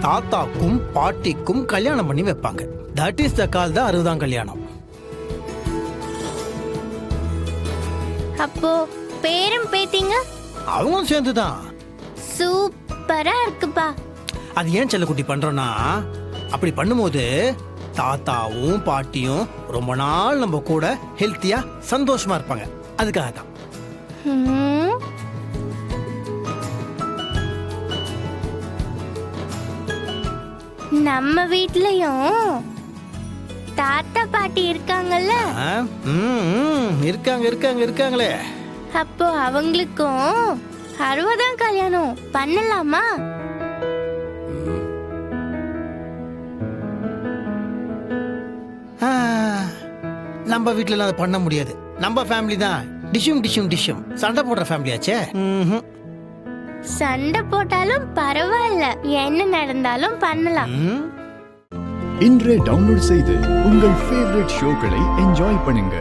தாத்தாக்கும் பாட்டிக்கும் கல்யாணம் பண்ணி வைப்பாங்க. தட் இஸ் த கால் தான் 60ஆம் கல்யாணம். அப்போ பேரும் பேத்திங்க அவங்களும் சேர்ந்துதான். சூப்பரா இருக்குப்பா. அது ஏன் செல்லக்குட்டி பண்றோம்னா, அப்படி பண்ணும்போது தாத்தாவும் பாட்டியும் ரொம்ப நாள் நம்ம கூட ஹெல்த்தியா சந்தோஷமா இருப்பாங்க. அதுக்காக தான். ம், நம்ம வீட்லயும் தாத்தா பாட்டி இருக்காங்கல்ல, ஆ, இருக்காங்களே. அப்போ அவங்களுக்கும் 60ஆம் கல்யாணம் பண்ணலாமா? ஆ, நம்ம வீட்டுல அதை பண்ண முடியாது. நம்ம ஃபேமிலி தான் டிஷும் சண்டை போடுற ஃபேமிலியாச்சே. சண்டை போட்டாலும் பரவாயில்ல, என்ன நடந்தாலும் பண்ணலாம். இன்றே டவுன்லோட் செய்து உங்கள் ஃபேவரட் ஷோக்களை என்ஜாய் பண்ணுங்க.